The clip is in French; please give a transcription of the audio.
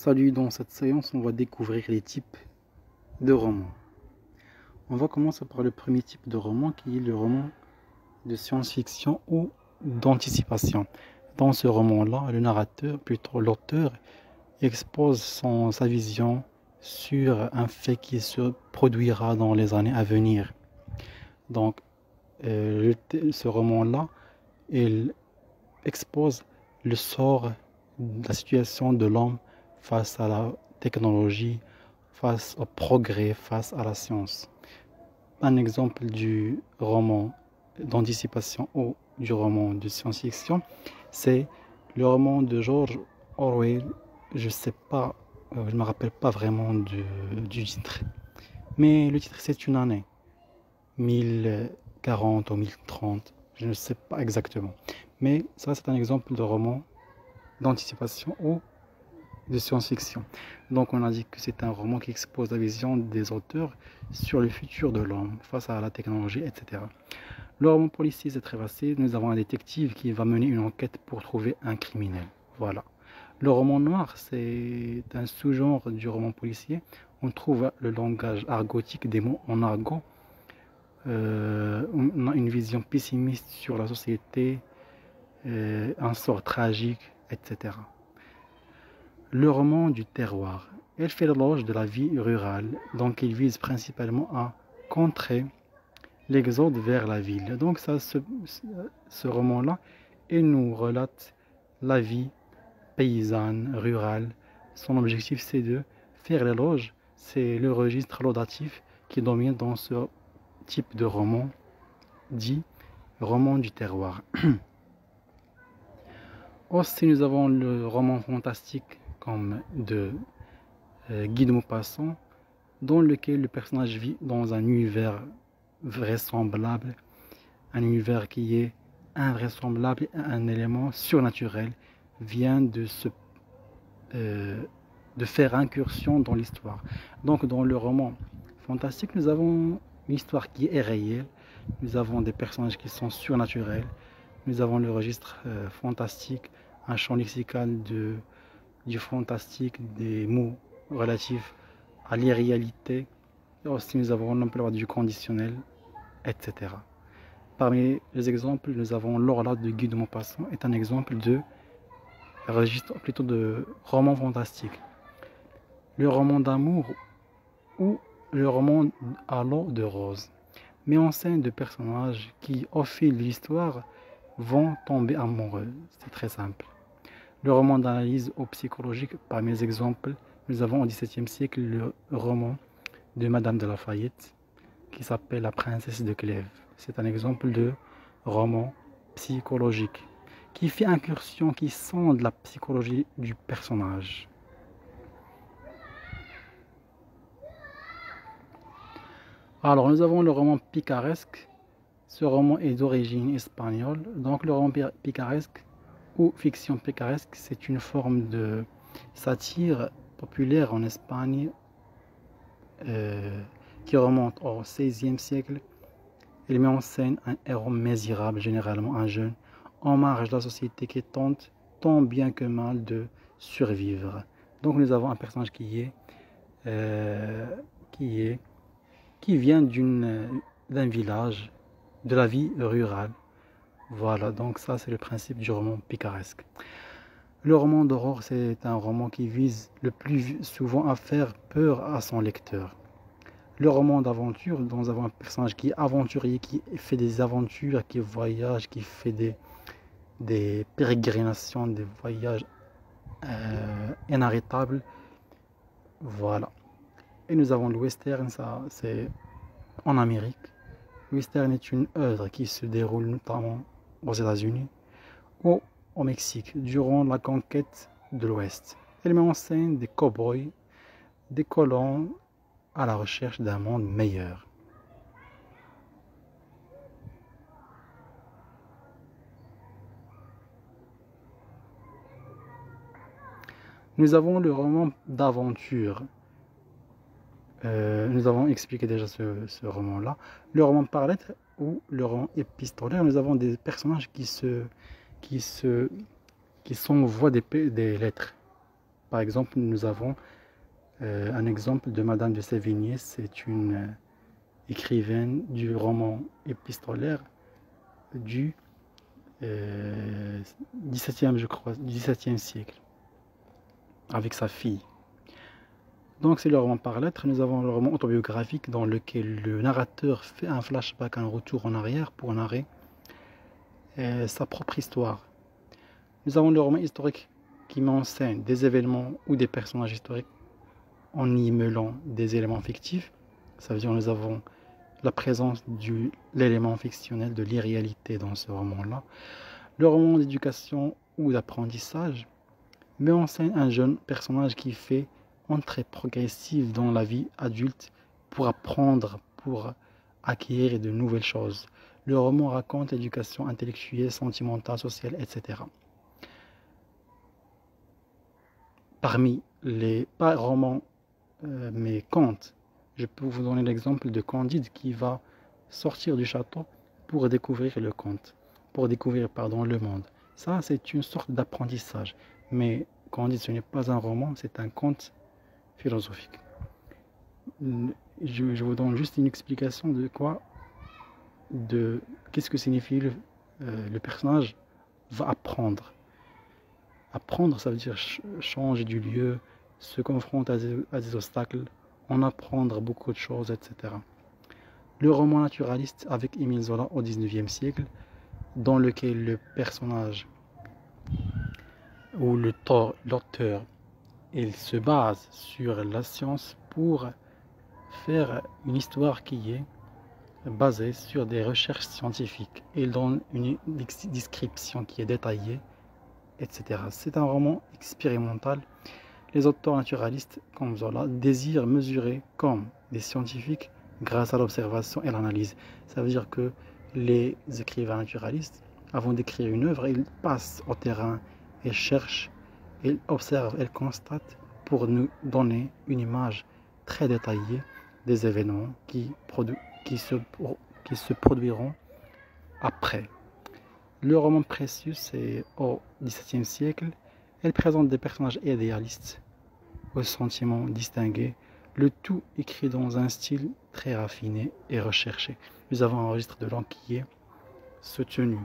Salut, dans cette séance, on va découvrir les types de romans. On va commencer par le premier type de roman qui est le roman de science-fiction ou d'anticipation. Dans ce roman-là, le narrateur, plutôt l'auteur, expose sa vision sur un fait qui se produira dans les années à venir. Donc, ce roman-là, il expose le sort, la situation de l'homme face à la technologie, face au progrès, face à la science. Un exemple du roman d'anticipation ou du roman de science-fiction, c'est le roman de George Orwell. Je sais pas, je me rappelle pas vraiment du titre, mais le titre c'est une année, 1040 ou 1030, je ne sais pas exactement. Mais ça c'est un exemple de roman d'anticipation ou de science-fiction. Donc on a dit que c'est un roman qui expose la vision des auteurs sur le futur de l'homme face à la technologie, etc. Le roman policier, c'est très facile. Nous avons un détective qui va mener une enquête pour trouver un criminel. Voilà. Le roman noir, c'est un sous-genre du roman policier. On trouve le langage argotique des mots en argot. On a une vision pessimiste sur la société, un sort tragique, etc. Le roman du terroir. Elle fait l'éloge de la vie rurale, donc il vise principalement à contrer l'exode vers la ville. Donc ce roman-là, il nous relate la vie paysanne, rurale. Son objectif, c'est de faire l'éloge. C'est le registre laudatif qui domine dans ce type de roman, dit roman du terroir. Aussi, nous avons le roman fantastique comme de Guy de Maupassant, dans lequel le personnage vit dans un univers vraisemblable, un univers qui est invraisemblable, un élément surnaturel vient de faire incursion dans l'histoire. Donc dans le roman fantastique, nous avons une histoire qui est réelle, nous avons des personnages qui sont surnaturels, nous avons le registre fantastique, un champ lexical du fantastique, des mots relatifs à l'irréalité. Et aussi nous avons l'emploi du conditionnel, etc. Parmi les exemples, nous avons l'Orla de Guy de Maupassant, est un exemple de registre, plutôt de roman fantastique. Le roman d'amour ou le roman à l'eau de rose met en scène de personnages qui, au fil de l'histoire, vont tomber amoureux. C'est très simple. Le roman d'analyse ou psychologique, parmi les exemples, nous avons au XVIIe siècle le roman de Madame de Lafayette qui s'appelle La princesse de Clèves. C'est un exemple de roman psychologique qui fait incursion, qui sonde la psychologie du personnage. Alors nous avons le roman picaresque. Ce roman est d'origine espagnole. Donc le roman picaresque ou fiction picaresque, c'est une forme de satire populaire en Espagne qui remonte au XVIe siècle. Il met en scène un héros misérable, généralement un jeune, en marge de la société qui tente tant bien que mal de survivre. Donc nous avons un personnage qui vient d'un village, de la vie rurale. Voilà, donc ça c'est le principe du roman picaresque. Le roman d'aurore, c'est un roman qui vise le plus souvent à faire peur à son lecteur. Le roman d'aventure, dont nous avons un personnage qui est aventurier, qui fait des aventures, qui voyage, qui fait des pérégrinations, des voyages inarrêtables. Voilà. Et nous avons le western, ça c'est en Amérique. Le western est une œuvre qui se déroule notamment aux États-Unis ou au Mexique durant la conquête de l'Ouest. Elle met en scène des cow-boys, des colons à la recherche d'un monde meilleur. Nous avons le roman d'aventure. Nous avons expliqué déjà ce roman-là. Le roman par lettres ou le roman épistolaire, nous avons des personnages qui s'envoient des lettres. Par exemple, nous avons un exemple de Madame de Sévigné. C'est une écrivaine du roman épistolaire du 17e, je crois, du 17e siècle, avec sa fille. Donc c'est le roman par lettres. Nous avons le roman autobiographique dans lequel le narrateur fait un flashback, un retour en arrière pour narrer sa propre histoire. Nous avons le roman historique qui met en scène des événements ou des personnages historiques en y mêlant des éléments fictifs. Ça veut dire que nous avons la présence de l'élément fictionnel, de l'irréalité dans ce roman-là. Le roman d'éducation ou d'apprentissage met en scène un jeune personnage qui fait entrée progressive dans la vie adulte pour apprendre, pour acquérir de nouvelles choses. Le roman raconte l'éducation intellectuelle, sentimentale, sociale, etc. Parmi les pas romans, mais contes, je peux vous donner l'exemple de Candide qui va sortir du château pour découvrir le conte, pour découvrir, le monde. Ça, c'est une sorte d'apprentissage. Mais Candide, ce n'est pas un roman, c'est un conte philosophique. Je vous donne juste une explication de qu'est-ce que signifie le personnage va apprendre. Apprendre, ça veut dire changer du lieu, se confronter à des obstacles, en apprendre beaucoup de choses, etc. Le roman naturaliste avec Émile Zola au XIXe siècle, dans lequel le personnage ou l'auteur, il se base sur la science pour faire une histoire qui est basée sur des recherches scientifiques. Il donne une description qui est détaillée, etc. C'est un roman expérimental. Les auteurs naturalistes comme Zola désirent mesurer comme des scientifiques grâce à l'observation et l'analyse. Ça veut dire que les écrivains naturalistes, avant d'écrire une œuvre, ils passent au terrain, ils cherchent, ils observent, ils constatent pour nous donner une image très détaillée des événements qui se produiront après. Le roman précieux, c'est au XVIIe siècle. Elle présente des personnages idéalistes aux sentiments distingués, le tout écrit dans un style très raffiné et recherché. Nous avons un registre de langue qui est soutenu